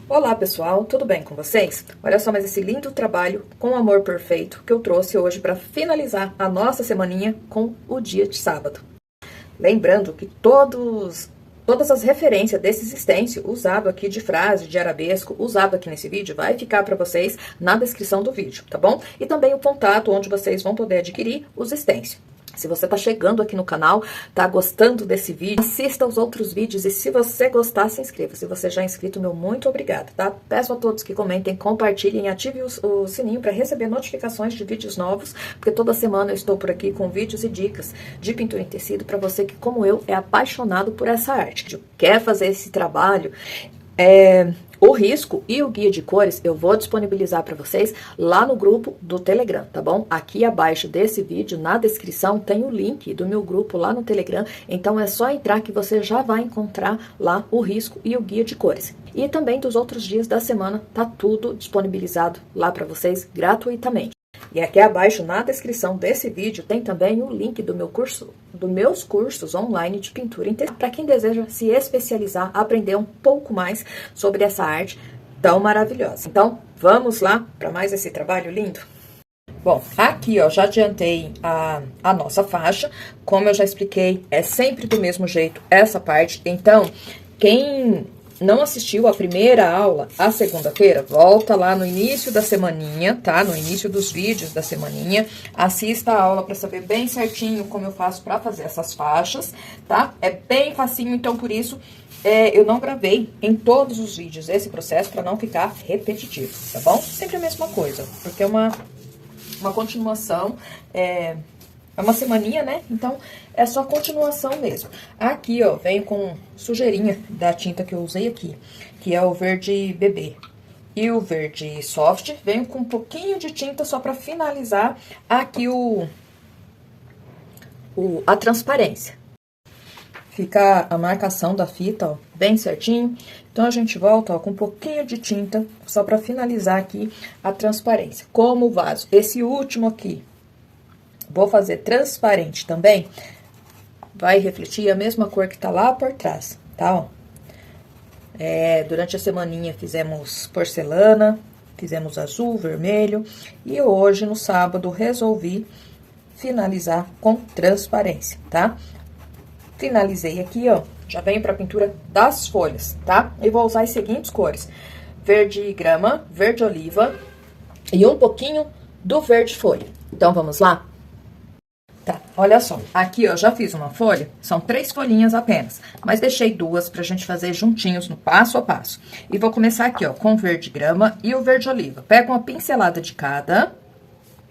Olá pessoal, tudo bem com vocês? Olha só mais esse lindo trabalho com amor perfeito que eu trouxe hoje para finalizar a nossa semaninha com o dia de sábado. Lembrando que todas as referências desse stencil usado aqui de frase, de arabesco, usado aqui nesse vídeo, vai ficar para vocês na descrição do vídeo, tá bom? E também o contato onde vocês vão poder adquirir os stencil. Se você tá chegando aqui no canal, tá gostando desse vídeo, assista aos outros vídeos e se você gostar, se inscreva. Se você já é inscrito, meu muito obrigado, tá? Peço a todos que comentem, compartilhem, ativem o sininho para receber notificações de vídeos novos, porque toda semana eu estou por aqui com vídeos e dicas de pintura em tecido para você que, como eu, é apaixonado por essa arte, que quer fazer esse trabalho. O risco e o guia de cores eu vou disponibilizar para vocês lá no grupo do Telegram, tá bom? Aqui abaixo desse vídeo, na descrição, tem o link do meu grupo lá no Telegram, então é só entrar que você já vai encontrar lá o risco e o guia de cores. E também dos outros dias da semana, tá tudo disponibilizado lá para vocês gratuitamente. E aqui abaixo, na descrição desse vídeo, tem também o link do meu curso, dos meus cursos online de pintura em tecido, para quem deseja se especializar, aprender um pouco mais sobre essa arte tão maravilhosa. Então, vamos lá para mais esse trabalho lindo? Bom, aqui, ó, já adiantei a nossa faixa. Como eu já expliquei, é sempre do mesmo jeito essa parte. Então, quem não assistiu a primeira aula, a segunda-feira, volta lá no início da semaninha, tá? No início dos vídeos da semaninha, assista a aula para saber bem certinho como eu faço para fazer essas faixas, tá? É bem facinho, então por isso eu não gravei em todos os vídeos esse processo para não ficar repetitivo, tá bom? Sempre a mesma coisa, porque é uma continuação, é uma semaninha, né? Então, é só continuação mesmo. Aqui, ó, vem com sujeirinha da tinta que eu usei aqui, que é o verde bebê. E o verde soft, venho com um pouquinho de tinta só pra finalizar aqui a transparência. Fica a marcação da fita, ó, bem certinho. Então, a gente volta, ó, com um pouquinho de tinta, só pra finalizar aqui a transparência. Como o vaso, esse último aqui, vou fazer transparente também, vai refletir a mesma cor que tá lá por trás, tá, ó? Durante a semaninha fizemos porcelana, fizemos azul, vermelho, e hoje, no sábado, resolvi finalizar com transparência, tá? Finalizei aqui, ó, já venho pra pintura das folhas, tá? E vou usar as seguintes cores: verde grama, verde oliva e um pouquinho do verde folha. Então, vamos lá? Tá, olha só, aqui eu já fiz uma folha, são 3 folhinhas apenas, mas deixei 2 pra gente fazer juntinhos no passo a passo. E vou começar aqui, ó, com o verde grama e o verde oliva. Pego uma pincelada de cada,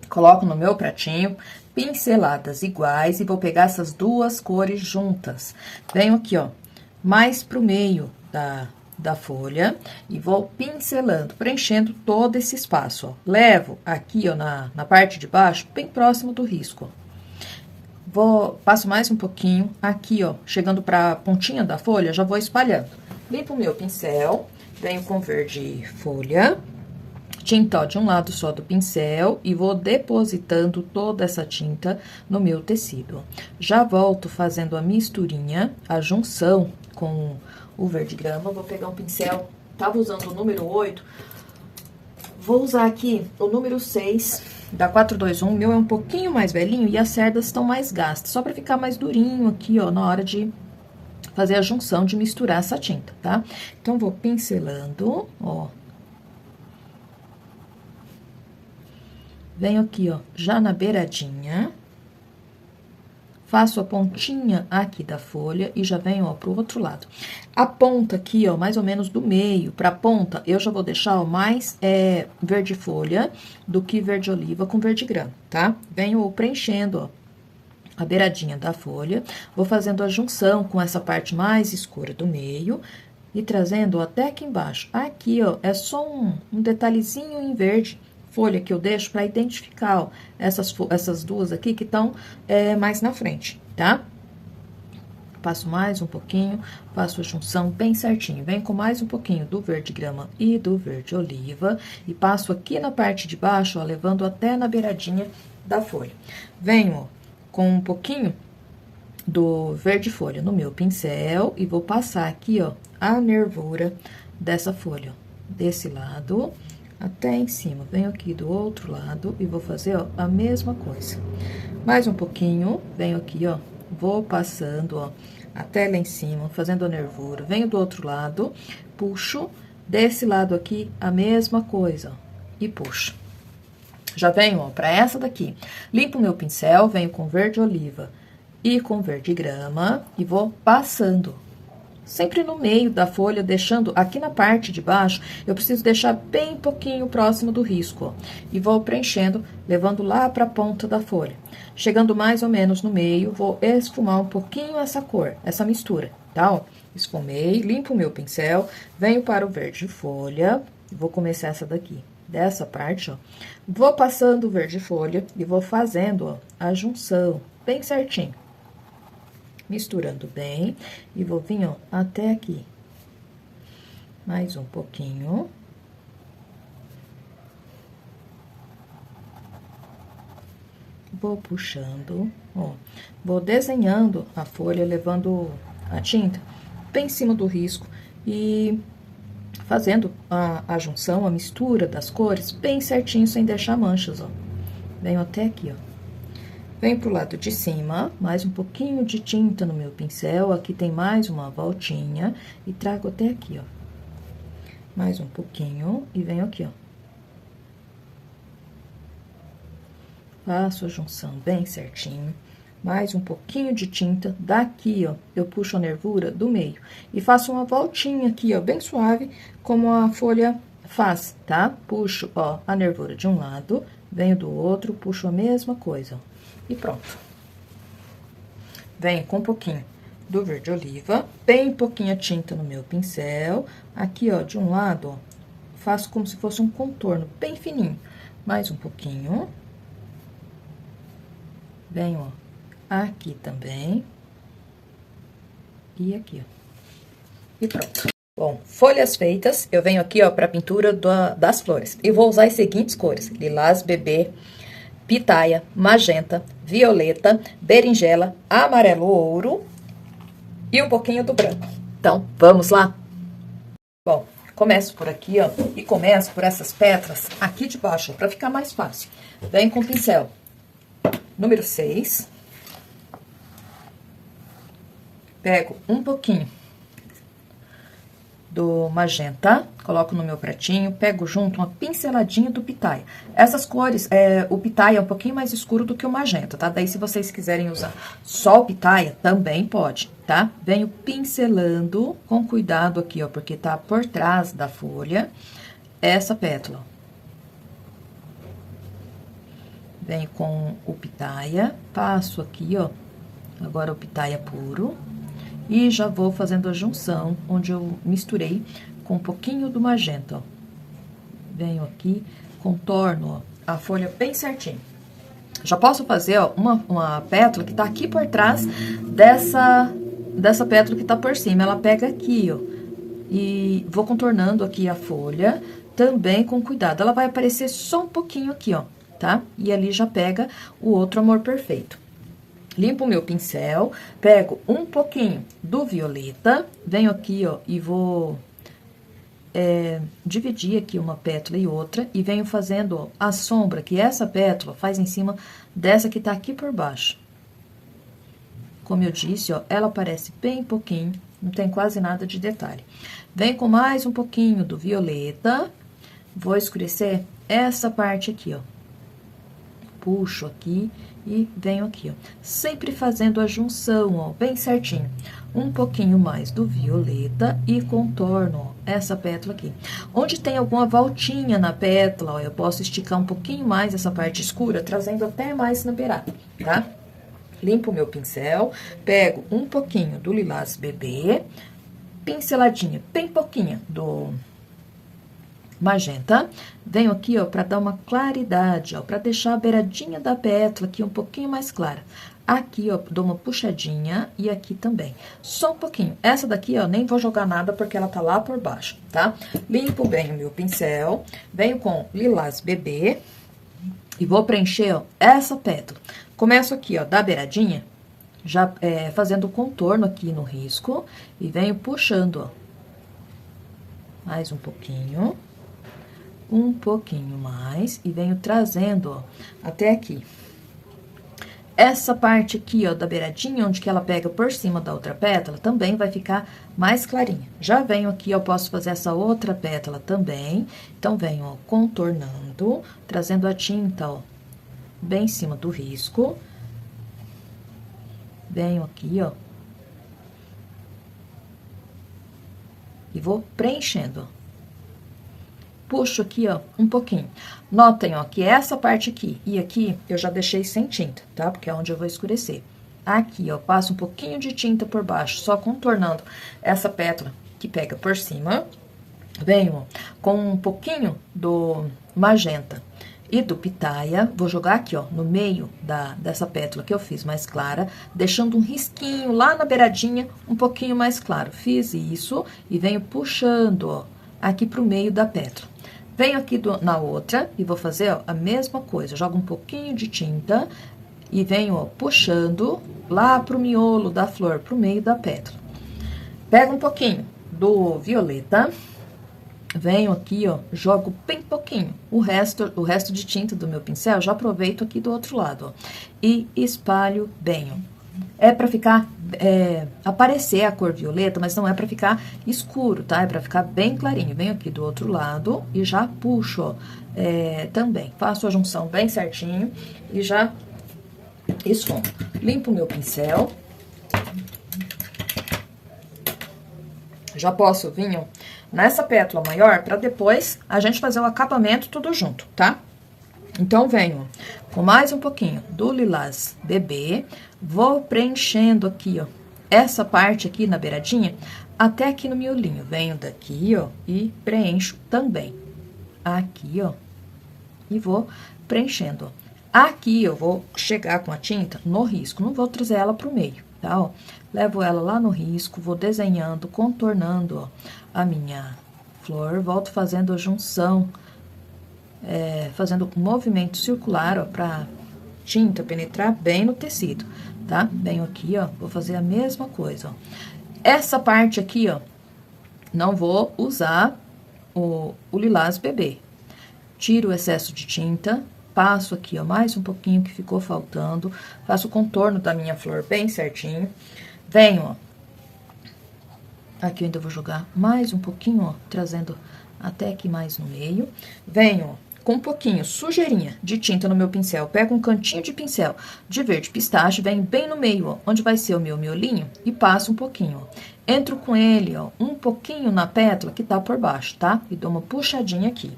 coloco no meu pratinho, pinceladas iguais, e vou pegar essas 2 cores juntas. Venho aqui, ó, mais pro meio da folha e vou pincelando, preenchendo todo esse espaço, ó. Levo aqui, ó, na parte de baixo, bem próximo do risco, ó. Passo mais um pouquinho aqui, ó, chegando pra pontinha da folha, já vou espalhando. Limpo o meu pincel, venho com verde folha, tinta, ó, de um lado só do pincel e vou depositando toda essa tinta no meu tecido. Já volto fazendo a misturinha, a junção com o verde grama. Vou pegar um pincel, tava usando o número 8, vou usar aqui o número 6, da 421, o meu é um pouquinho mais velhinho e as cerdas estão mais gastas, só pra ficar mais durinho aqui, ó, na hora de fazer a junção, de misturar essa tinta, tá? Então, vou pincelando, ó. Venho aqui, ó, já na beiradinha. Faço a pontinha aqui da folha e já venho, ó, pro outro lado. A ponta aqui, ó, mais ou menos do meio pra ponta, eu já vou deixar, ó, mais verde folha do que verde oliva com verde grama, tá? Venho preenchendo, ó, a beiradinha da folha, vou fazendo a junção com essa parte mais escura do meio e trazendo, ó, até aqui embaixo. Aqui, ó, é só um detalhezinho em verde folha que eu deixo para identificar, ó, essas 2 aqui que estão mais na frente, tá? Passo mais um pouquinho, faço a junção bem certinho. Venho com mais um pouquinho do verde grama e do verde oliva e passo aqui na parte de baixo, ó, levando até na beiradinha da folha. Venho, ó, com um pouquinho do verde folha no meu pincel e vou passar aqui, ó, a nervura dessa folha, ó. desse lado até em cima. Venho aqui do outro lado e vou fazer, ó, a mesma coisa. Mais um pouquinho, venho aqui, ó, vou passando, ó, até lá em cima, fazendo a nervura. Venho do outro lado, puxo, desse lado aqui, a mesma coisa, ó, e puxo. Já venho, ó, pra essa daqui. Limpo o meu pincel, venho com verde oliva e com verde grama e vou passando. Sempre no meio da folha, deixando aqui na parte de baixo, eu preciso deixar bem pouquinho próximo do risco, ó. E vou preenchendo, levando lá pra ponta da folha. Chegando mais ou menos no meio, vou esfumar um pouquinho essa cor, essa mistura, tá? Ó, esfumei, limpo o meu pincel, venho para o verde folha, vou começar essa daqui. Dessa parte, ó, vou passando o verde folha e vou fazendo, ó, a junção bem certinho. Misturando bem e vou vir, ó, até aqui. Mais um pouquinho. Vou puxando, ó, vou desenhando a folha, levando a tinta bem em cima do risco e fazendo a junção, a mistura das cores bem certinho, sem deixar manchas, ó. Venho até aqui, ó. Venho pro lado de cima, mais um pouquinho de tinta no meu pincel, aqui tem mais uma voltinha, e trago até aqui, ó. Mais um pouquinho, e venho aqui, ó. Faço a junção bem certinho. Mais um pouquinho de tinta, daqui, ó, eu puxo a nervura do meio. E faço uma voltinha aqui, ó, bem suave, como a folha faz, tá? Puxo, ó, a nervura de um lado, venho do outro, puxo a mesma coisa, ó. E pronto. Venho com um pouquinho do verde oliva, bem pouquinha tinta no meu pincel. Aqui, ó, de um lado, ó, faço como se fosse um contorno bem fininho. Mais um pouquinho. Venho, ó, aqui também. E aqui, ó. E pronto. Bom, folhas feitas, eu venho aqui, ó, pra pintura das flores. E vou usar as seguintes cores: lilás bebê, pitaia, magenta, violeta, berinjela, amarelo ouro e um pouquinho do branco. Então, vamos lá? Bom, começo por aqui, ó, e começo por essas pétalas aqui de baixo, ó, pra ficar mais fácil. Venho com o pincel número 6. Pego um pouquinho do magenta, coloco no meu pratinho, pego junto uma pinceladinha do pitaia. Essas cores, o pitaia é um pouquinho mais escuro do que o magenta, tá? Daí, se vocês quiserem usar só o pitaia, também pode, tá? Venho pincelando com cuidado aqui, ó, porque tá por trás da folha essa pétala. Venho com o pitaia, passo aqui, ó, agora o pitaia puro. E já vou fazendo a junção, onde eu misturei com um pouquinho do magenta, ó. Venho aqui, contorno, ó, a folha bem certinho. Já posso fazer, ó, uma pétala que tá aqui por trás dessa pétala que tá por cima. Ela pega aqui, ó, e vou contornando aqui a folha, também com cuidado. Ela vai aparecer só um pouquinho aqui, ó, tá? E ali já pega o outro amor perfeito. Limpo o meu pincel, pego um pouquinho do violeta, venho aqui, ó, e vou dividir aqui uma pétala e outra, e venho fazendo, ó, a sombra que essa pétala faz em cima dessa que tá aqui por baixo. Como eu disse, ó, ela aparece bem pouquinho, não tem quase nada de detalhe. Venho com mais um pouquinho do violeta, vou escurecer essa parte aqui, ó. Puxo aqui e venho aqui, ó. Sempre fazendo a junção, ó, bem certinho. Um pouquinho mais do violeta e contorno, ó, essa pétala aqui. Onde tem alguma voltinha na pétala, ó, eu posso esticar um pouquinho mais essa parte escura, trazendo até mais na beirada, tá? Limpo o meu pincel, pego um pouquinho do lilás bebê, pinceladinha, bem pouquinha do magenta, venho aqui, ó, pra dar uma claridade, ó, pra deixar a beiradinha da pétala aqui um pouquinho mais clara. Aqui, ó, dou uma puxadinha e aqui também. Só um pouquinho. Essa daqui, ó, nem vou jogar nada porque ela tá lá por baixo, tá? Limpo bem o meu pincel, venho com lilás bebê e vou preencher, ó, essa pétala. Começo aqui, ó, da beiradinha, já fazendo o contorno aqui no risco e venho puxando, ó. mais um pouquinho mais, e venho trazendo, ó, até aqui. Essa parte aqui, ó, da beiradinha, onde que ela pega por cima da outra pétala, também vai ficar mais clarinha. Já venho aqui, eu posso fazer essa outra pétala também. Então, venho, ó, contornando, trazendo a tinta, ó, bem em cima do risco. Venho aqui, ó. E vou preenchendo, ó. Puxo aqui, ó, um pouquinho. Notem, ó, que essa parte aqui e aqui eu já deixei sem tinta, tá? Porque é onde eu vou escurecer. Aqui, ó, passo um pouquinho de tinta por baixo, só contornando essa pétala que pega por cima. Venho, ó, com um pouquinho do magenta e do pitaia, vou jogar aqui, ó, no meio dessa pétala que eu fiz mais clara, deixando um risquinho lá na beiradinha, um pouquinho mais claro. Fiz isso e venho puxando, ó, aqui pro meio da pétala. Venho aqui na outra e vou fazer, ó, a mesma coisa. Jogo um pouquinho de tinta e venho, ó, puxando lá pro miolo da flor, pro meio da pétala. Pego um pouquinho do violeta, venho aqui, ó, jogo bem pouquinho. O resto de tinta do meu pincel, já aproveito aqui do outro lado, ó, e espalho bem, ó. É pra ficar, aparecer a cor violeta, mas não é pra ficar escuro, tá? É pra ficar bem clarinho. Venho aqui do outro lado e já puxo, ó, também. Faço a junção bem certinho e já esfumo. Limpo o meu pincel. Já posso vir, ó, nessa pétala maior, pra depois a gente fazer o acabamento tudo junto, tá? Então, venho com mais um pouquinho do lilás bebê, vou preenchendo aqui, ó, essa parte aqui na beiradinha, até aqui no miolinho. Venho daqui, ó, e preencho também. Aqui, ó, e vou preenchendo, ó. Aqui eu vou chegar com a tinta no risco, não vou trazer ela pro meio, tá, ó. Levo ela lá no risco, vou desenhando, contornando, ó, a minha flor, volto fazendo a junção, fazendo um movimento circular, ó, pra tinta penetrar bem no tecido, tá? Venho aqui, ó, vou fazer a mesma coisa, ó. Essa parte aqui, ó, não vou usar o lilás bebê. Tiro o excesso de tinta, passo aqui, ó, mais um pouquinho que ficou faltando, faço o contorno da minha flor bem certinho. Venho, ó, aqui eu ainda vou jogar mais um pouquinho, ó, trazendo até aqui mais no meio. Venho, ó, com um pouquinho, sujeirinha de tinta no meu pincel, pego um cantinho de pincel de verde pistache, venho bem no meio, ó, onde vai ser o meu miolinho, e passo um pouquinho, ó. Entro com ele, ó, um pouquinho na pétala que tá por baixo, tá? E dou uma puxadinha aqui.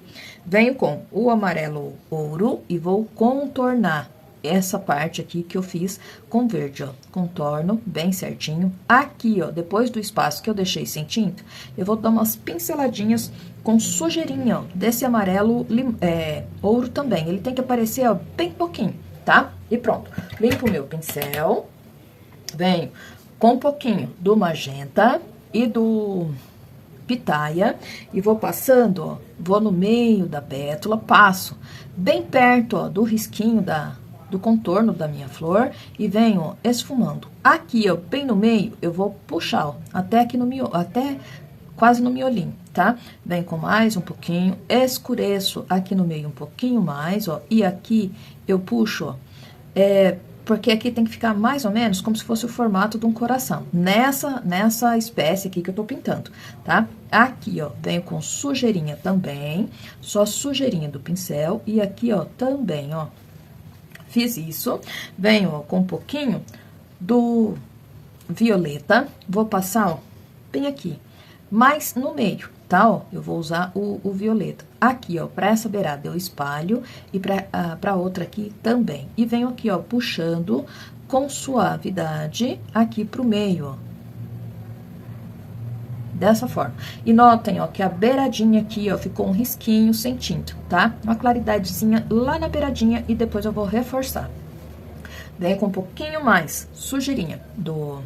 Venho com o amarelo ouro e vou contornar essa parte aqui que eu fiz com verde, ó. Contorno bem certinho. Aqui, ó, depois do espaço que eu deixei sem tinta, eu vou dar umas pinceladinhas com sujeirinha, ó, desse amarelo ouro também. Ele tem que aparecer, ó, bem pouquinho, tá? E pronto. Limpo o meu pincel. Venho com um pouquinho do magenta e do pitaia e vou passando, ó, vou no meio da pétala, passo bem perto, ó, do risquinho do contorno da minha flor e venho, ó, esfumando. Aqui, ó, bem no meio, eu vou puxar, ó, até aqui no miolo, até quase no miolinho, tá? Venho com mais um pouquinho, escureço aqui no meio um pouquinho mais, ó, e aqui eu puxo, ó, porque aqui tem que ficar mais ou menos como se fosse o formato de um coração, nessa espécie aqui que eu tô pintando, tá? Aqui, ó, venho com sujeirinha também, só sujeirinha do pincel, e aqui, ó, também, ó, fiz isso. Venho, ó, com um pouquinho do violeta, vou passar, ó, bem aqui, mais no meio, tá, ó? Eu vou usar o violeta. Aqui, ó, pra essa beirada eu espalho e pra outra aqui também. E venho aqui, ó, puxando com suavidade aqui pro meio, ó. Dessa forma. E notem, ó, que a beiradinha aqui, ó, ficou um risquinho sem tinta, tá? Uma claridadezinha lá na beiradinha e depois eu vou reforçar. Venho com um pouquinho mais sujeirinha do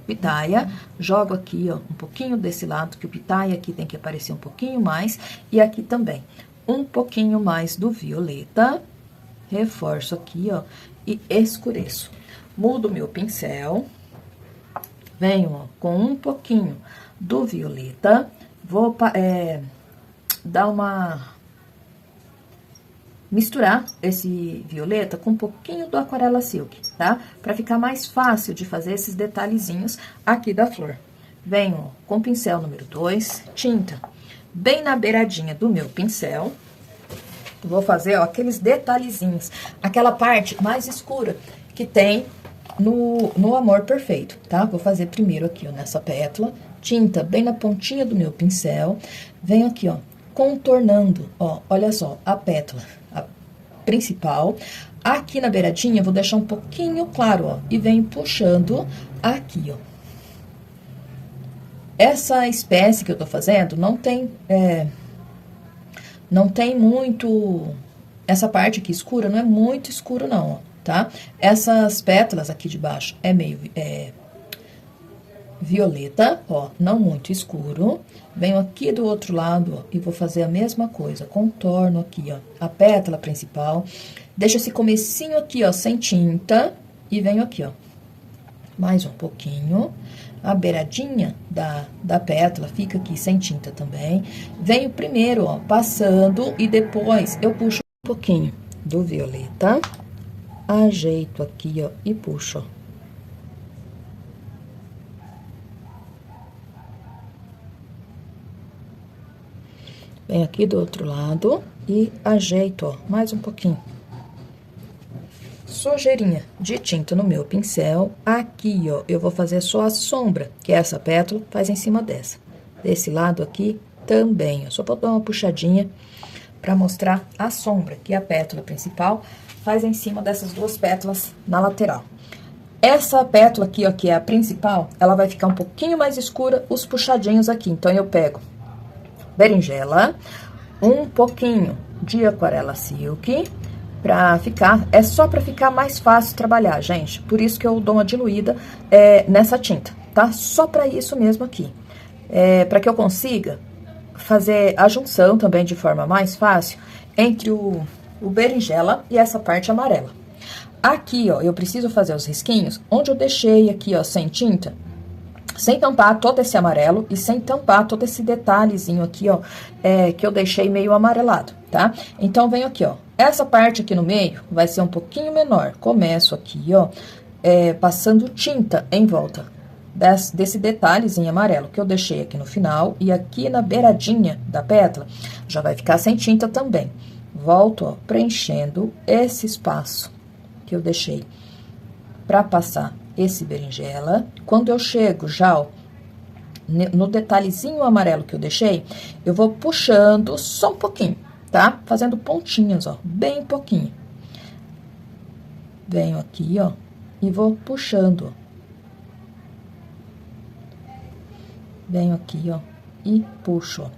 pitaia, jogo aqui, ó, um pouquinho desse lado, que o pitaia aqui tem que aparecer um pouquinho mais, e aqui também, um pouquinho mais do violeta, reforço aqui, ó, e escureço. Mudo meu pincel, venho, ó, com um pouquinho do violeta, vou dar misturar esse violeta com um pouquinho do Aquarela Silk, tá? Pra ficar mais fácil de fazer esses detalhezinhos aqui da flor. Venho com o pincel número 2, tinta bem na beiradinha do meu pincel. Vou fazer, ó, aqueles detalhezinhos, aquela parte mais escura que tem no Amor Perfeito, tá? Vou fazer primeiro aqui, ó, nessa pétala, tinta bem na pontinha do meu pincel. Venho aqui, ó, contornando, ó, olha só, a pétala a principal. Aqui na beiradinha, vou deixar um pouquinho claro, ó, e venho puxando aqui, ó. Essa espécie que eu tô fazendo não tem muito... Essa parte aqui escura não é muito escuro, não, ó, tá? Essas pétalas aqui de baixo é meio violeta, ó, não muito escuro. Venho aqui do outro lado, ó, e vou fazer a mesma coisa. Contorno aqui, ó, a pétala principal. Deixo esse comecinho aqui, ó, sem tinta. E venho aqui, ó, mais um pouquinho. A beiradinha da pétala fica aqui sem tinta também. Venho primeiro, ó, passando e depois eu puxo um pouquinho do violeta. Ajeito aqui, ó, e puxo, ó. Venho aqui do outro lado e ajeito, ó, mais um pouquinho. Sujeirinha de tinta no meu pincel. Aqui, ó, eu vou fazer só a sombra, que essa pétala faz em cima dessa. Desse lado aqui também, ó, só pra dar uma puxadinha pra mostrar a sombra, que a pétala principal faz em cima dessas duas pétalas na lateral. Essa pétala aqui, ó, que é a principal, ela vai ficar um pouquinho mais escura, os puxadinhos aqui. Então, eu pego berinjela, um pouquinho de Aquarela Silk, pra ficar, é só pra ficar mais fácil trabalhar, gente. Por isso que eu dou uma diluída nessa tinta, tá? Só pra isso mesmo aqui. Pra que eu consiga fazer a junção também de forma mais fácil entre o berinjela e essa parte amarela. Aqui, ó, eu preciso fazer os risquinhos onde eu deixei aqui, ó, sem tinta, sem tampar todo esse amarelo e sem tampar todo esse detalhezinho aqui, ó, que eu deixei meio amarelado, tá? Então, venho aqui, ó, essa parte aqui no meio vai ser um pouquinho menor. Começo aqui, ó, passando tinta em volta desse detalhezinho amarelo que eu deixei aqui no final. E aqui na beiradinha da pétala já vai ficar sem tinta também. Volto, ó, preenchendo esse espaço que eu deixei pra passar esse berinjela. Quando eu chego já, ó, no detalhezinho amarelo que eu deixei, eu vou puxando só um pouquinho, tá? Fazendo pontinhas, ó, bem pouquinho. Venho aqui, ó, e vou puxando, ó. Venho aqui, ó, e puxo, ó.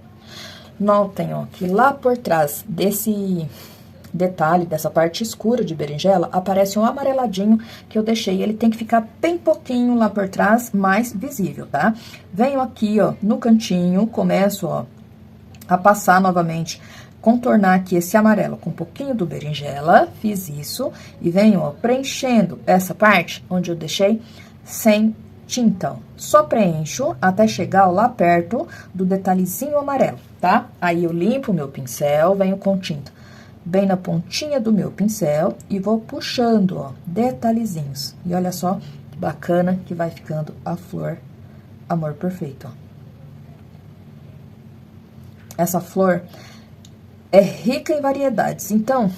Notem, ó, que lá por trás desse detalhe, dessa parte escura de berinjela, aparece um amareladinho que eu deixei. Ele tem que ficar bem pouquinho lá por trás, mais visível, tá? Venho aqui, ó, no cantinho, começo, ó, a passar novamente, contornar aqui esse amarelo com um pouquinho do berinjela. Fiz isso e venho, ó, preenchendo essa parte onde eu deixei sem tinta, ó. Só preencho até chegar, ó, lá perto do detalhezinho amarelo, tá? Aí eu limpo o meu pincel, venho com tinta bem na pontinha do meu pincel e vou puxando, ó, detalhezinhos. E olha só que bacana que vai ficando a flor Amor Perfeito, ó. Essa flor é rica em variedades, então,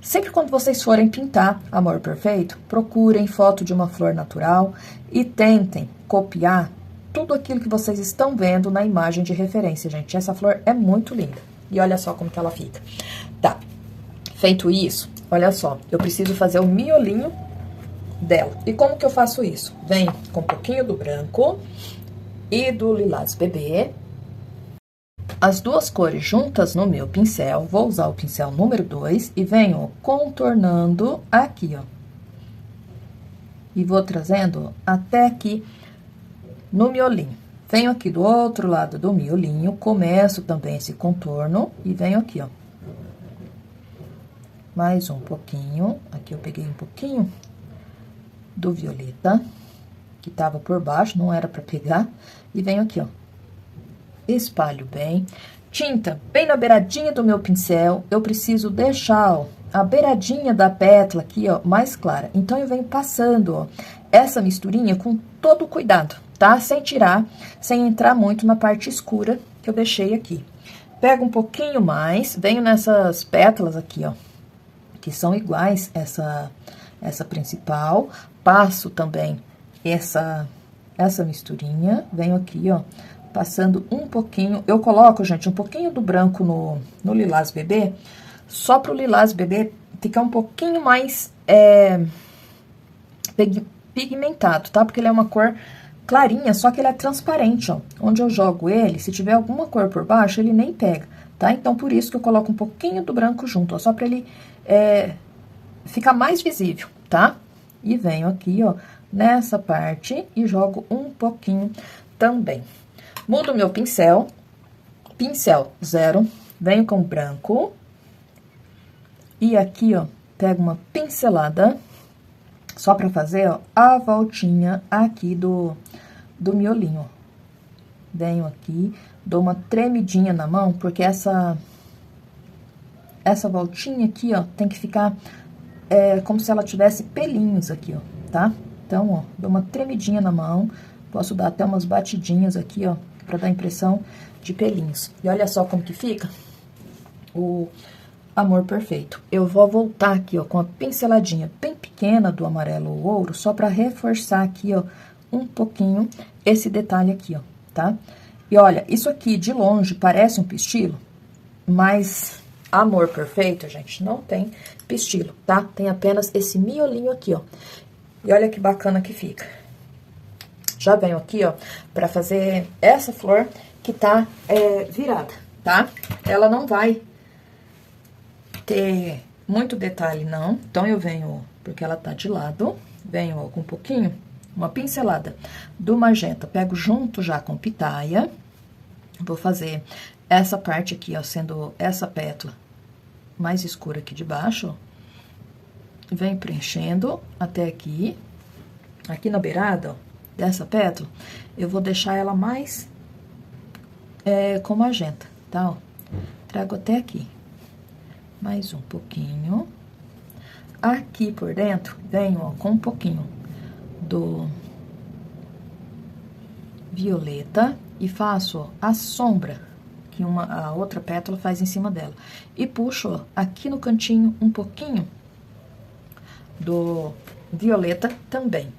sempre quando vocês forem pintar Amor Perfeito, procurem foto de uma flor natural e tentem copiar tudo aquilo que vocês estão vendo na imagem de referência, gente. Essa flor é muito linda. E olha só como que ela fica. Tá, feito isso, olha só, eu preciso fazer o miolinho dela. E como que eu faço isso? Venho com um pouquinho do branco e do lilás bebê, as duas cores juntas no meu pincel. Vou usar o pincel número 2 e venho contornando aqui, ó. E vou trazendo até aqui no miolinho. Venho aqui do outro lado do miolinho, começo também esse contorno e venho aqui, ó. Mais um pouquinho, aqui eu peguei um pouquinho do violeta, que tava por baixo, não era pra pegar, e venho aqui, ó. espalho bem. Tinta bem na beiradinha do meu pincel, eu preciso deixar, ó, a beiradinha da pétala aqui, ó, mais clara. Então, eu venho passando, ó, essa misturinha com todo cuidado, tá? Sem tirar, sem entrar muito na parte escura que eu deixei aqui. Pego um pouquinho mais, venho nessas pétalas aqui, ó, que são iguais essa principal. Passo também essa misturinha, venho aqui, ó, passando um pouquinho. Eu coloco, gente, um pouquinho do branco no Lilás Bebê, só pro Lilás Bebê ficar um pouquinho mais pigmentado, tá? Porque ele é uma cor clarinha, só que ele é transparente, ó. Onde eu jogo ele, se tiver alguma cor por baixo, ele nem pega, tá? Então, por isso que eu coloco um pouquinho do branco junto, ó, só pra ele ficar mais visível, tá? E venho aqui, ó, nessa parte e jogo um pouquinho também. Mudo meu pincel, pincel 0, venho com branco. E aqui, ó, pego uma pincelada, só pra fazer, ó, a voltinha aqui do miolinho. Venho aqui, dou uma tremidinha na mão, porque essa voltinha aqui, ó, tem que ficar como se ela tivesse pelinhos aqui, ó, tá? Então, ó, dou uma tremidinha na mão, posso dar até umas batidinhas aqui, ó, pra dar a impressão de pelinhos. E olha só como que fica o Amor Perfeito. Eu vou voltar aqui, ó, com a pinceladinha bem pequena do amarelo ou ouro, só pra reforçar aqui, ó, um pouquinho esse detalhe aqui, ó, tá? E olha, isso aqui de longe parece um pistilo, mas Amor Perfeito, gente, não tem pistilo, tá? Tem apenas esse miolinho aqui, ó. E olha que bacana que fica. Já venho aqui, ó, pra fazer essa flor que tá virada, tá? Ela não vai ter muito detalhe, não. Então, eu venho, porque ela tá de lado, venho, ó, com um pouquinho, uma pincelada do magenta, pego junto já com pitaia. Vou fazer essa parte aqui, ó, sendo essa pétala mais escura aqui de baixo, ó. Venho preenchendo até aqui. Aqui na beirada, ó, dessa pétala, eu vou deixar ela mais com magenta, tá, ó? Trago até aqui. Mais um pouquinho. Aqui por dentro, venho, ó, com um pouquinho do violeta e faço, ó, a sombra que a outra pétala faz em cima dela. E puxo, ó, aqui no cantinho um pouquinho do violeta também.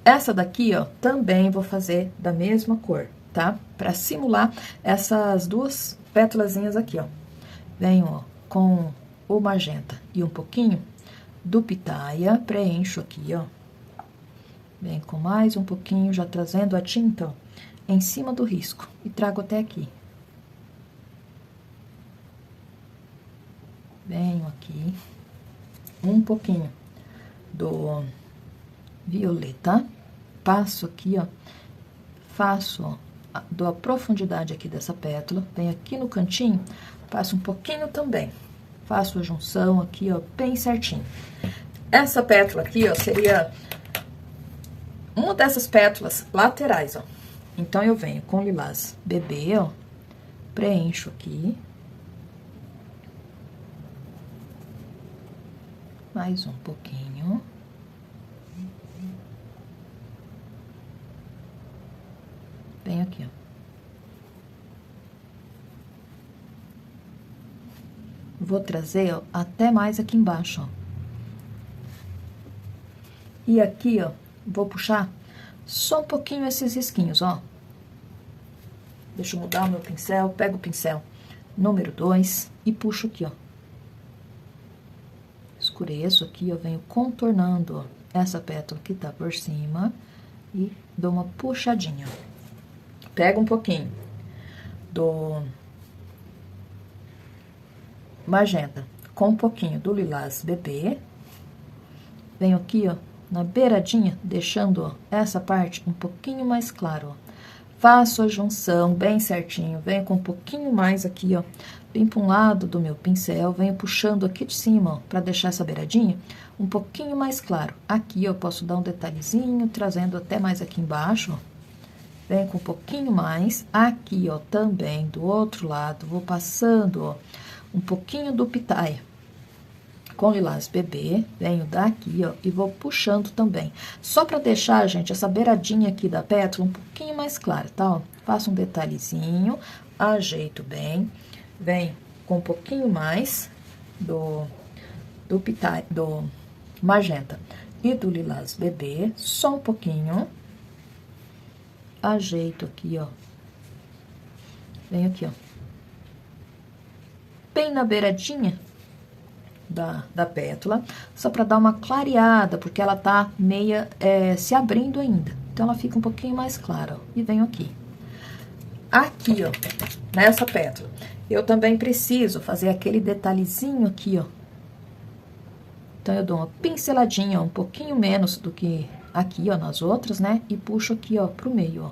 Essa daqui, ó, também vou fazer da mesma cor, tá? Pra simular essas duas pétalazinhas aqui, ó. Venho, ó, com o magenta e um pouquinho do pitaia, preencho aqui, ó. Venho com mais um pouquinho, já trazendo a tinta, ó, em cima do risco. E trago até aqui. Venho aqui, um pouquinho do violeta, passo aqui, ó, faço, ó, dou a profundidade aqui dessa pétala, venho aqui no cantinho, passo um pouquinho também, faço a junção aqui, ó, bem certinho. Essa pétala aqui, ó, seria uma dessas pétalas laterais, ó. Então, eu venho com Lilás Bebê, ó, preencho aqui. Mais um pouquinho. Venho aqui, ó. Vou trazer, ó, até mais aqui embaixo, ó. E aqui, ó, vou puxar só um pouquinho esses risquinhos, ó. Deixa eu mudar o meu pincel, pego o pincel número 2 e puxo aqui, ó. Escureço aqui, eu venho contornando, ó, essa pétala que tá por cima e dou uma puxadinha. Pego um pouquinho do magenta com um pouquinho do Lilás Bebê. Venho aqui, ó, na beiradinha, deixando, ó, essa parte um pouquinho mais claro, ó. Faço a junção bem certinho, venho com um pouquinho mais aqui, ó, bem para um lado do meu pincel, venho puxando aqui de cima, ó, para deixar essa beiradinha um pouquinho mais claro. Aqui eu posso dar um detalhezinho, trazendo até mais aqui embaixo, ó, Venho com um pouquinho mais. Aqui, ó, também, do outro lado, vou passando, ó, um pouquinho do pitaia com lilás bebê. Venho daqui, ó, e vou puxando também. Só pra deixar, gente, essa beiradinha aqui da pétala um pouquinho mais clara, tá, ó? Faço um detalhezinho, ajeito bem. Venho com um pouquinho mais do pitaia, do magenta e do lilás bebê, só um pouquinho. Ajeito aqui, ó. Venho aqui, ó. Bem na beiradinha da pétala, só pra dar uma clareada, porque ela tá meia se abrindo ainda. Então, ela fica um pouquinho mais clara, ó. E venho aqui. Aqui, ó, nessa pétala, eu também preciso fazer aquele detalhezinho aqui, ó. Então, eu dou uma pinceladinha, ó, um pouquinho menos do que aqui, ó, nas outras, né? E puxo aqui, ó, pro meio, ó.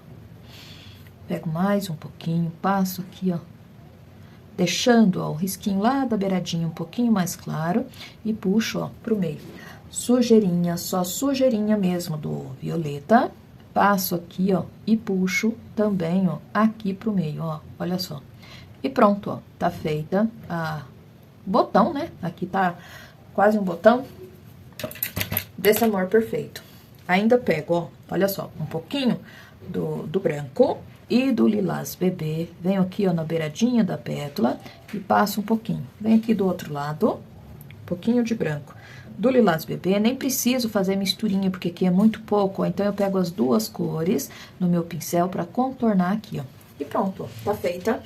Pego mais um pouquinho, passo aqui, ó. Deixando, ó, o risquinho lá da beiradinha um pouquinho mais claro. E puxo, ó, pro meio. Sujeirinha, só sujeirinha mesmo do violeta. Passo aqui, ó, e puxo também, ó, aqui pro meio, ó. Olha só. E pronto, ó, tá feita a botão, né? Aqui tá quase um botão desse amor perfeito. Ainda pego, ó, olha só, um pouquinho do branco e do lilás bebê. Venho aqui, ó, na beiradinha da pétala e passo um pouquinho. Venho aqui do outro lado, um pouquinho de branco do lilás bebê. Nem preciso fazer misturinha, porque aqui é muito pouco, ó. Então, eu pego as duas cores no meu pincel pra contornar aqui, ó. E pronto, ó, tá feita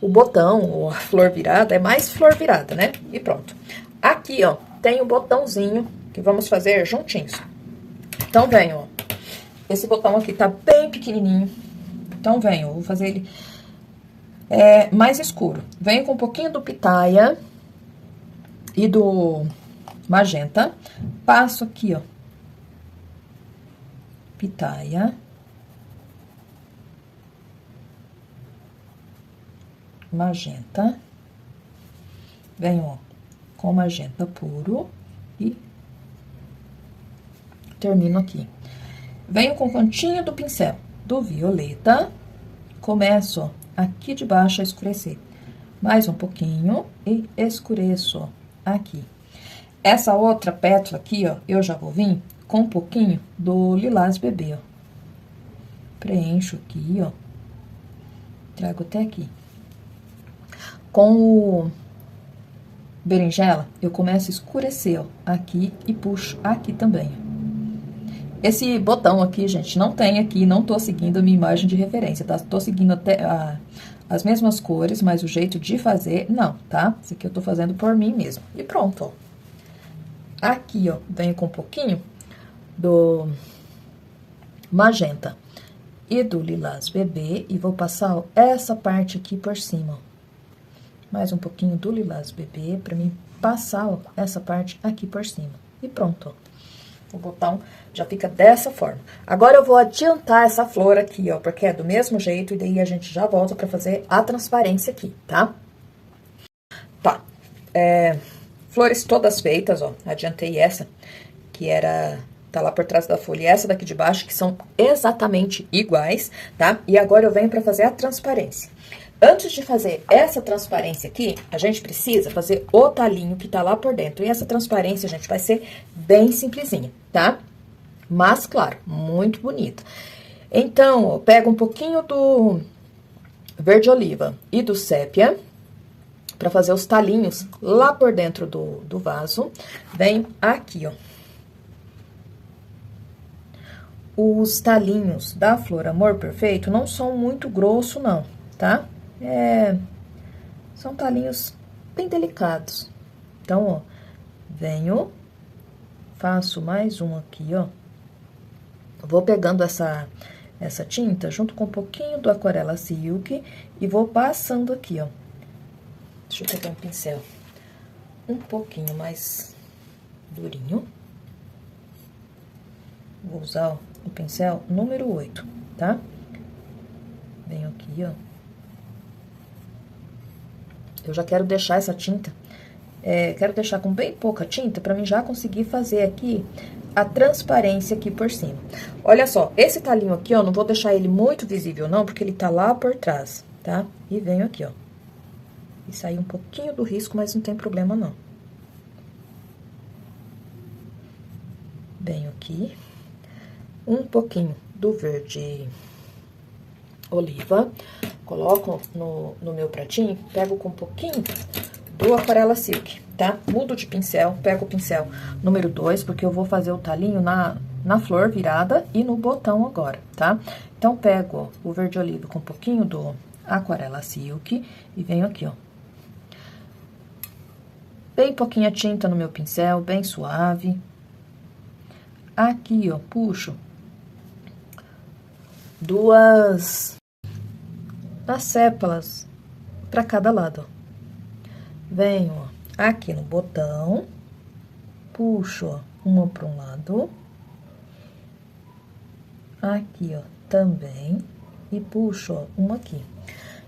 o botão, ou a flor virada, é mais flor virada, né? E pronto. Aqui, ó, tem o botãozinho que vamos fazer juntinhos. Então, venho, ó. Esse botão aqui tá bem pequenininho. Então, venho, eu vou fazer ele mais escuro. Venho com um pouquinho do pitaia e do magenta. Passo aqui, ó. Pitaia. Magenta. Venho, ó, com magenta puro e termino aqui. Venho com o cantinho do pincel do violeta, começo, ó, aqui de baixo a escurecer. Mais um pouquinho e escureço, ó, aqui. Essa outra pétala aqui, ó, eu já vou vir com um pouquinho do lilás bebê, ó. Preencho aqui, ó. Trago até aqui. Com o berinjela, eu começo a escurecer, ó, aqui e puxo aqui também, ó. Esse botão aqui, gente, não tem aqui, não tô seguindo a minha imagem de referência, tá? Tô seguindo até as mesmas cores, mas o jeito de fazer, não, tá? Esse aqui eu tô fazendo por mim mesmo. E pronto, ó. Aqui, ó, venho com um pouquinho do magenta e do lilás bebê e vou passar, ó, essa parte aqui por cima, ó. Mais um pouquinho do lilás bebê pra mim passar, ó, essa parte aqui por cima. E pronto, ó. O botão já fica dessa forma. Agora, eu vou adiantar essa flor aqui, ó, porque é do mesmo jeito, e daí a gente já volta pra fazer a transparência aqui, tá? Tá. Flores todas feitas, ó. Adiantei essa, que tá lá por trás da folha, e essa daqui de baixo, que são exatamente iguais, tá? E agora eu venho pra fazer a transparência. Antes de fazer essa transparência aqui, a gente precisa fazer o talinho que tá lá por dentro. E essa transparência, gente, vai ser bem simplesinha, tá? Mas, claro, muito bonita. Então, ó, pego um pouquinho do verde oliva e do sépia pra fazer os talinhos lá por dentro do vaso. Venho aqui, ó. Os talinhos da Flor Amor Perfeito não são muito grosso, não, tá? São talinhos bem delicados. Então, ó, venho, faço mais um aqui, ó. Vou pegando essa tinta junto com um pouquinho do Aquarela Silk e vou passando aqui, ó. Deixa eu pegar um pincel um pouquinho mais durinho. Vou usar, ó, o pincel número 8, tá? Venho aqui, ó. Eu já quero deixar essa tinta, quero deixar com bem pouca tinta, pra mim já conseguir fazer aqui a transparência aqui por cima. Olha só, esse talinho aqui, ó, não vou deixar ele muito visível não, porque ele tá lá por trás, tá? E venho aqui, ó. E sai um pouquinho do risco, mas não tem problema não. Venho aqui, um pouquinho do verde oliva, coloco no meu pratinho, pego com um pouquinho do Aquarela Silk, tá? Mudo de pincel, pego o pincel número 2, porque eu vou fazer o talinho na flor virada e no botão agora, tá? Então, pego o verde oliva com um pouquinho do Aquarela Silk e venho aqui, ó. Bem pouquinha tinta no meu pincel, bem suave. Aqui, ó, puxo duas as sépalas para cada lado, ó. Venho, ó, aqui no botão, puxo, ó, uma para um lado, aqui, ó, também, e puxo, ó, uma aqui.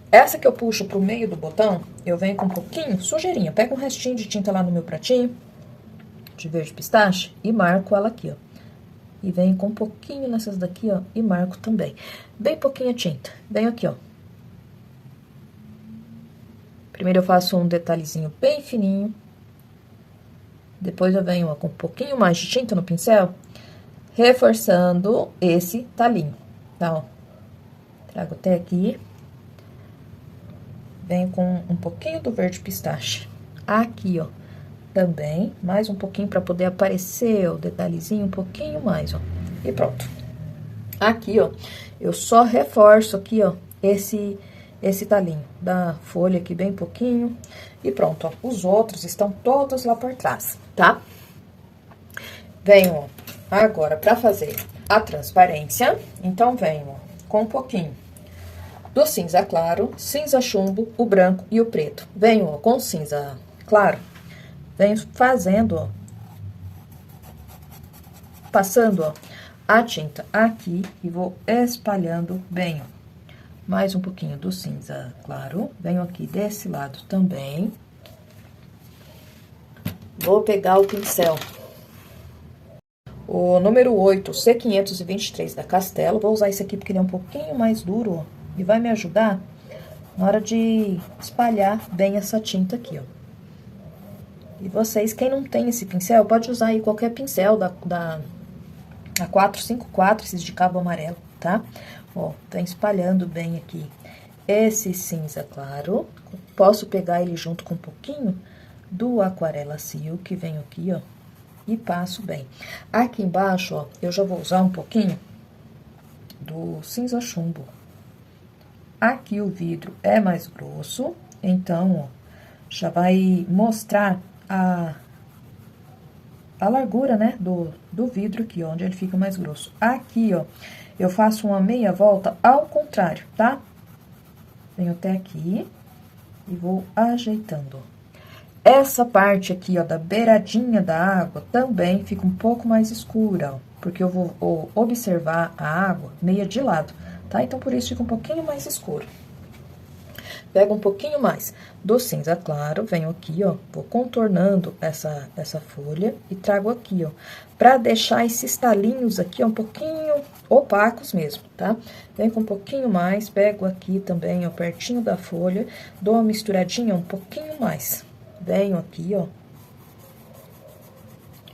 Essa que eu puxo pro meio do botão, eu venho com um pouquinho, sujeirinha, pego um restinho de tinta lá no meu pratinho, de verde pistache, e marco ela aqui, ó. E venho com um pouquinho nessas daqui, ó, e marco também. Bem pouquinha tinta, venho aqui, ó. Primeiro eu faço um detalhezinho bem fininho. Depois eu venho, ó, com um pouquinho mais de tinta no pincel, reforçando esse talinho, tá, ó. Trago até aqui. Venho com um pouquinho do verde pistache. Aqui, ó, também, mais um pouquinho pra poder aparecer o detalhezinho um pouquinho mais, ó. E pronto. Aqui, ó, eu só reforço aqui, ó, esse talinho da folha aqui bem pouquinho. E pronto, ó, os outros estão todos lá por trás, tá? Venho, ó, agora pra fazer a transparência. Então, venho, ó, com um pouquinho do cinza claro, cinza chumbo, o branco e o preto. Venho, ó, com cinza claro, venho fazendo, ó, passando, ó, a tinta aqui e vou espalhando bem, ó. Mais um pouquinho do cinza claro, venho aqui desse lado também. Vou pegar o pincel, o número 8, C523 da Castelo. Vou usar esse aqui porque ele é um pouquinho mais duro, ó, e vai me ajudar na hora de espalhar bem essa tinta aqui, ó. E vocês, quem não tem esse pincel, pode usar aí qualquer pincel da 454, esses de cabo amarelo, tá? Ó, tá espalhando bem aqui esse cinza claro. Posso pegar ele junto com um pouquinho do Aquarela Silk, venho aqui, ó, e passo bem. Aqui embaixo, ó, eu já vou usar um pouquinho do cinza chumbo. Aqui o vidro é mais grosso, então, ó, já vai mostrar a largura, né, do vidro aqui, ó, onde ele fica mais grosso. Aqui, ó, eu faço uma meia volta ao contrário, tá? Venho até aqui e vou ajeitando. Essa parte aqui, ó, da beiradinha da água também fica um pouco mais escura, ó, porque eu vou observar a água meia de lado, tá? Então, por isso fica um pouquinho mais escuro. Pego um pouquinho mais do cinza claro, venho aqui, ó, vou contornando essa folha e trago aqui, ó, pra deixar esses talinhos aqui, ó, um pouquinho opacos mesmo, tá? Venho com um pouquinho mais, pego aqui também, ó, pertinho da folha, dou uma misturadinha um pouquinho mais. Venho aqui, ó,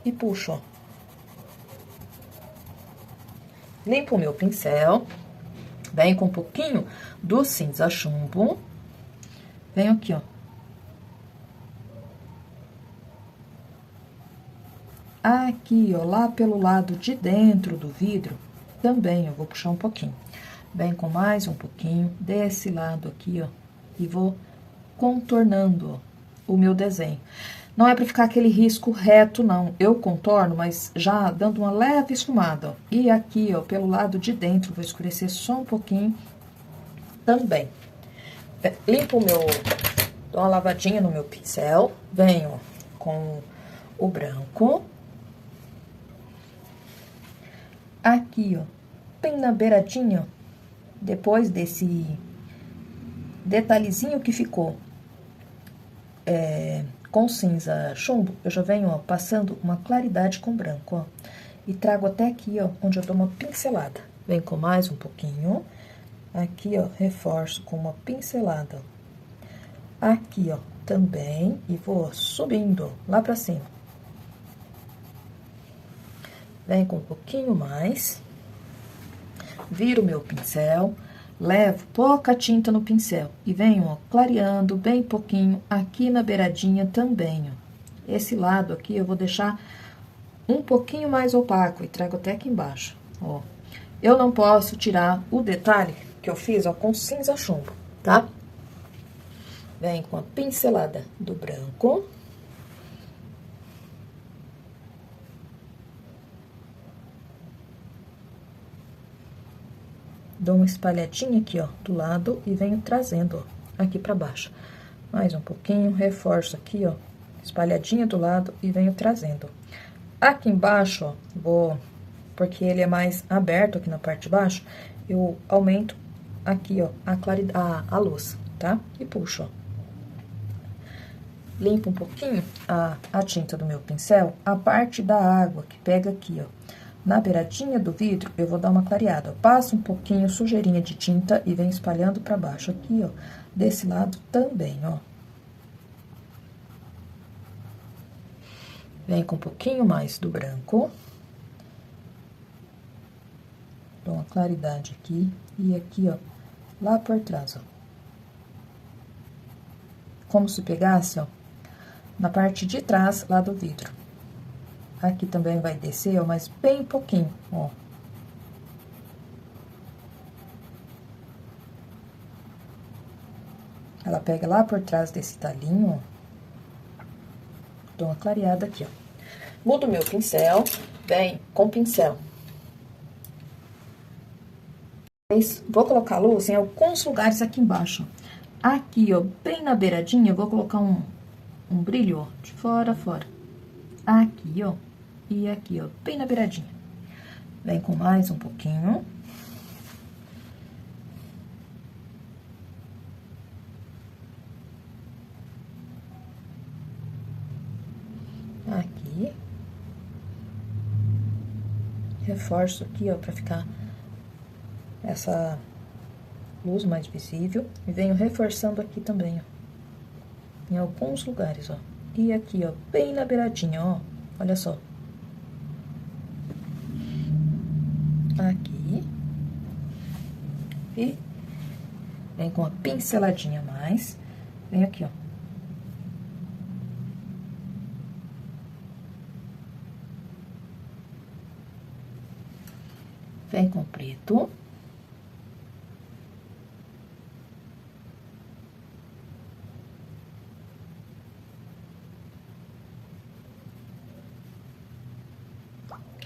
e puxo, ó. Limpo o meu pincel, venho com um pouquinho do cinza chumbo. Venho aqui, ó. Aqui, ó, lá pelo lado de dentro do vidro, também eu vou puxar um pouquinho. Venho com mais um pouquinho desse lado aqui, ó, e vou contornando, ó, o meu desenho. Não é pra ficar aquele risco reto, não. Eu contorno, mas já dando uma leve esfumada, ó. E aqui, ó, pelo lado de dentro, vou escurecer só um pouquinho também. Limpo o meu, dou uma lavadinha no meu pincel, venho com o branco. Aqui, ó, bem na beiradinha, ó, depois desse detalhezinho que ficou com cinza chumbo, eu já venho, ó, passando uma claridade com branco, ó. e trago até aqui, ó, onde eu dou uma pincelada. Venho com mais um pouquinho, aqui, ó, reforço com uma pincelada. Aqui, ó, também, e vou subindo lá pra cima. Venho com um pouquinho mais, viro o meu pincel, levo pouca tinta no pincel e venho, ó, clareando bem pouquinho aqui na beiradinha também, ó. Esse lado aqui eu vou deixar um pouquinho mais opaco e trago até aqui embaixo, ó. Eu não posso tirar o detalhe que eu fiz, ó, com cinza chumbo, tá? Venho com a pincelada do branco. Dou uma espalhadinha aqui, ó, do lado e venho trazendo, ó, aqui pra baixo. Mais um pouquinho, reforço aqui, ó, espalhadinha do lado e venho trazendo. Aqui embaixo, ó, vou, porque ele é mais aberto aqui na parte de baixo, eu aumento aqui, ó, a claridade, a luz, tá? E puxo, ó. Limpo um pouquinho a tinta do meu pincel, a parte da água que pega aqui, ó. Na beiradinha do vidro, eu vou dar uma clareada. Eu passo um pouquinho sujeirinha de tinta e venho espalhando pra baixo aqui, ó. Desse lado também, ó. Venho com um pouquinho mais do branco. Dou uma claridade aqui e aqui, ó, lá por trás, ó. Como se pegasse, ó, na parte de trás lá do vidro. Aqui também vai descer, ó, mas bem pouquinho, ó. Ela pega lá por trás desse talinho, ó. Dou uma clareada aqui, ó. Mudo meu pincel, vem com o pincel. Vou colocar a luz em alguns lugares aqui embaixo. Aqui, ó, bem na beiradinha, eu vou colocar um brilho, ó, de fora a fora. Aqui, ó. E aqui, ó, bem na beiradinha. Vem com mais um pouquinho. Aqui. Reforço aqui, ó, pra ficar essa luz mais visível. E venho reforçando aqui também, ó. Em alguns lugares, ó. E aqui, ó, bem na beiradinha, ó. Olha só. Aqui. E vem com uma pinceladinha a mais. Vem aqui, ó. Vem com preto.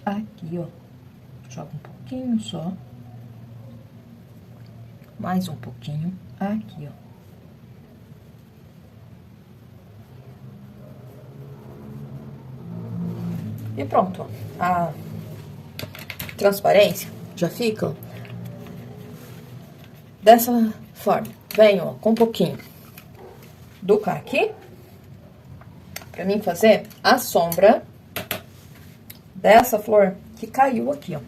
Aqui, ó. Joga um pouquinho só. Mais um pouquinho. Aqui, ó. E pronto, ó. A transparência já fica, ó, dessa forma. Venho, ó, com um pouquinho do caqui, pra mim fazer a sombra dessa flor que caiu aqui, ó.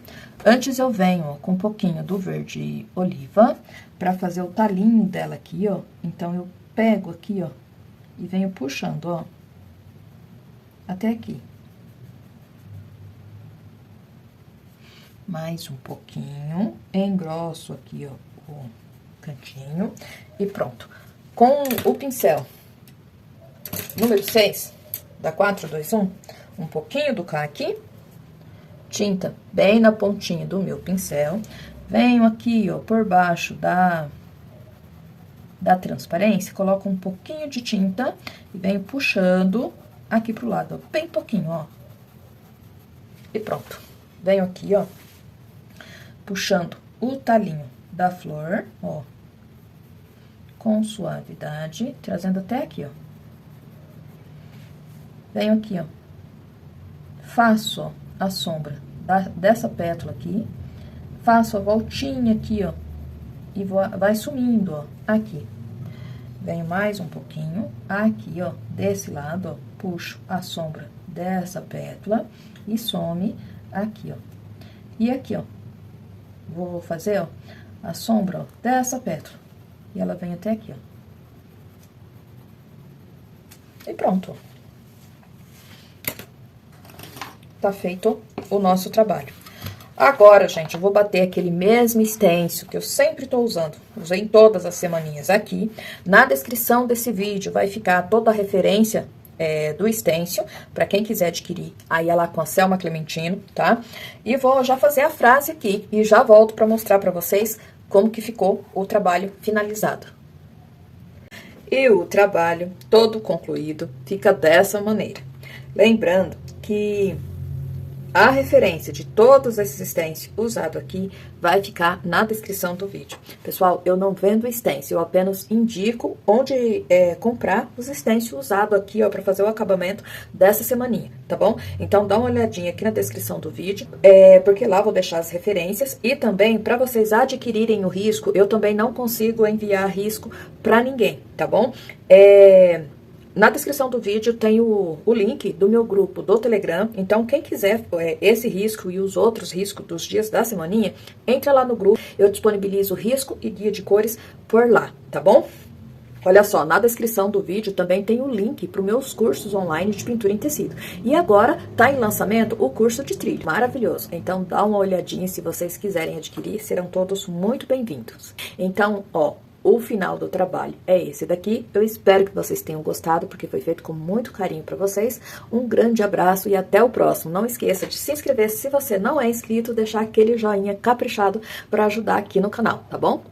Antes eu venho, ó, com um pouquinho do verde oliva, pra fazer o talinho dela aqui, ó. Então, eu pego aqui, ó, e venho puxando, ó, até aqui. Mais um pouquinho, engrosso aqui, ó, o cantinho, e pronto. Com o pincel número 6, da 421, um pouquinho do caqui, tinta bem na pontinha do meu pincel, venho aqui, ó, por baixo da transparência, coloco um pouquinho de tinta e venho puxando aqui pro lado, ó, bem pouquinho, ó. E pronto. Venho aqui, ó, puxando o talinho da flor, ó, com suavidade, trazendo até aqui, ó. Venho aqui, ó, faço, ó, a sombra dessa pétala aqui, faço a voltinha aqui, ó, e vai sumindo, ó, aqui. Venho mais um pouquinho, aqui, ó, desse lado, ó, puxo a sombra dessa pétala e some aqui, ó. E aqui, ó, vou fazer, ó, a sombra, ó, dessa pétala. E ela vem até aqui, ó. E pronto. Tá feito o nosso trabalho. Agora, gente, eu vou bater aquele mesmo stencil que eu sempre tô usando. Usei em todas as semaninhas aqui. Na descrição desse vídeo vai ficar toda a referência do stencil, para quem quiser adquirir. Aí é lá com a Selma Clementino, tá? E vou já fazer a frase aqui e já volto para mostrar para vocês como que ficou o trabalho finalizado. E o trabalho todo concluído fica dessa maneira. Lembrando que a referência de todos esses stencils usados aqui vai ficar na descrição do vídeo. Pessoal, eu não vendo stencil, eu apenas indico onde comprar os stencils usados aqui, ó, para fazer o acabamento dessa semaninha, tá bom? Então, dá uma olhadinha aqui na descrição do vídeo, porque lá vou deixar as referências e também, para vocês adquirirem o risco, eu também não consigo enviar risco para ninguém, tá bom? Na descrição do vídeo tem o link do meu grupo do Telegram, então quem quiser esse risco e os outros riscos dos dias da semaninha, entra lá no grupo, eu disponibilizo risco e guia de cores por lá, tá bom? Olha só, na descrição do vídeo também tem o link para os meus cursos online de pintura em tecido. E agora tá em lançamento o curso de trilho, maravilhoso. Então dá uma olhadinha se vocês quiserem adquirir, serão todos muito bem-vindos. Então, ó, o final do trabalho é esse daqui. Eu espero que vocês tenham gostado, porque foi feito com muito carinho para vocês. Um grande abraço e até o próximo. Não esqueça de se inscrever se você não é inscrito, deixar aquele joinha caprichado para ajudar aqui no canal, tá bom?